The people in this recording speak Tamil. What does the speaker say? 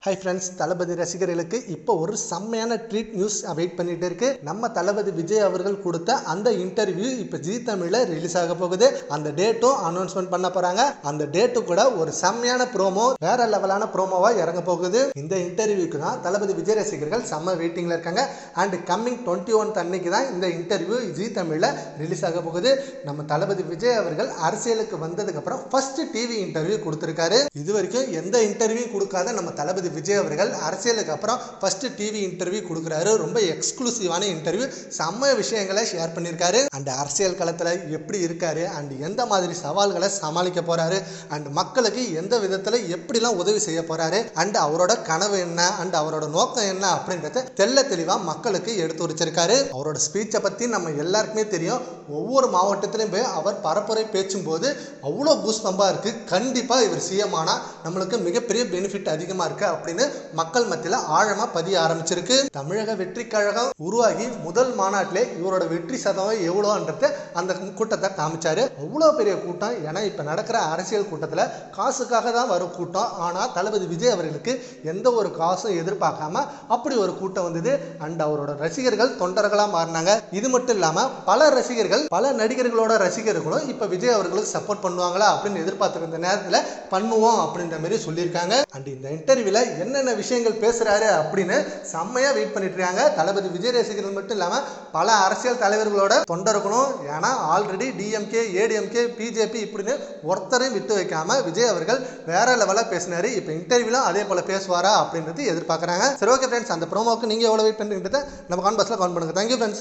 ஹை ஃப்ரெண்ட்ஸ், தளபதி ரசிகர்களுக்கு இப்போ ஒரு செம்மையான ட்ரீட் நியூஸ் வெயிட் பண்ணிட்டு இருக்கு. நம்ம தளபதி விஜய் அவர்கள் கொடுத்த அந்த இன்டர்வியூ இப்போ ஜீ தமிழ்ல ரிலீஸ் ஆக போகுது. அந்த டேட்டும் அனௌன்ஸ்மெண்ட் பண்ண போறாங்க. அந்த டேட்டு கூட ஒரு செம்மையான ப்ரோமோ, வேற லெவலான ப்ரோமோவா இறங்க போகுது. இந்த இன்டர்வியூக்கு தான் தளபதி விஜய் ரசிகர்கள் செம்ம வெயிட்டிங்ல இருக்காங்க. அண்ட் கம்மிங் 21 அன்னைக்கு தான் இந்த இன்டர்வியூ ஜீ தமிழ்ல ரிலீஸ் ஆக போகுது. நம்ம தளபதி விஜய் அவர்கள் அரசியலுக்கு வந்ததுக்கு அப்புறம் ஃபர்ஸ்ட் டிவி இன்டர்வியூ கொடுத்திருக்காரு. இது வரைக்கும் எந்த இன்டர்வியூ கொடுக்காத நம்ம தளபதி விஜய் அவர்கள் அரசியலுக்கு அப்புறம் ஃபர்ஸ்ட் டிவி இன்டர்வியூ கொடுக்குறாரு. ரொம்ப எக்ஸ்க்ளூசிவான இன்டர்வியூ, செம்ம விஷயங்களை ஷேர் பண்ணியிருக்காரு. அண்ட் அரசியல் களத்தில் எப்படி இருக்காரு, அண்ட் எந்த மாதிரி சவால்களை சமாளிக்க போறாரு, அண்ட் மக்களுக்கு எந்த விதத்தில் எப்படிலாம் உதவி செய்ய போறாரு, அண்ட் அவரோட கனவு என்ன, அண்ட் அவரோட நோக்கம் என்ன அப்படின்றத தெல்ல தெளிவாக மக்களுக்கு எடுத்து வச்சிருக்காரு. அவரோட ஸ்பீச்சை பற்றி நம்ம எல்லாருக்குமே தெரியும். ஒவ்வொரு மாவட்டத்திலையும் போய் அவர் பரப்புரை பேசும்போது அவ்வளோ கூஸ்பம்பா இருக்கு. கண்டிப்பாக இவர் சிஎம் ஆனால் நம்மளுக்கு மிகப்பெரிய பெனிஃபிட் அதிகமாக இருக்கு அப்படின்னு மக்கள் மத்தியில் ஆழமா பதிய ஆரம்பிச்சிருக்கு. தமிழக வெற்றி கழகம் உருவாகி முதல் மாநாட்டிலே இவரோட வெற்றி சதவீதம் எவ்வளோன்றது அந்த கூட்டத்தை காமிச்சாரு. அவ்வளோ பெரிய கூட்டம். ஏன்னா இப்போ நடக்கிற அரசியல் கூட்டத்தில் காசுக்காக தான் வரும் கூட்டம். ஆனால் தளபதி விஜய் அவர்களுக்கு எந்த ஒரு காசும் எதிர்பார்க்காம அப்படி ஒரு கூட்டம் வந்தது. அண்ட் அவரோட ரசிகர்கள் தொண்டர்களாக மாறினாங்க. இது மட்டும் இல்லாமல் பல ரசிகர்கள், பல நடிகர்களோட ரசிகர்களும் இப்போ விஜய் அவர்களுக்கு சப்போர்ட் பண்ணுவாங்களா அப்படின்னு எதிர்பார்த்துருந்த நேரத்தில் பண்ணுவோம் அப்படின்ற மாதிரி சொல்லியிருக்காங்க. அண்ட் இந்த இன்டர்வியூல என்னென்ன விஷயங்கள் பேசுறாரு அப்படின்னு செம்மையா வெயிட் பண்ணிட்டு இருக்காங்க. தளபதி விஜய் ரசிகர்கள் மட்டும் இல்லாம பல அரசியல் தலைவர்களோட தொண்டர்களும். ஏன்னா ஆல்ரெடி டிஎம்கே, ஏடிஎம்கே, பிஜேபி இப்படின்னு ஒருத்தரையும் விட்டு வைக்காம விஜய் அவர்கள் வேற லெவலா பேசினாரு. இப்போ இன்டர்வியூல அதே போல பேசுவாரா அப்படின்றது எதிர்பார்க்கறாங்க. சரி, ஓகே ஃப்ரெண்ட்ஸ், அந்த ப்ரோமோக்கு நீங்க எவ்வளவு வெயிட் பண்றீங்கன்றத நம்ம கான்பாஸ்ல கமெண்ட் பண்ணுங்க. Thank you friends.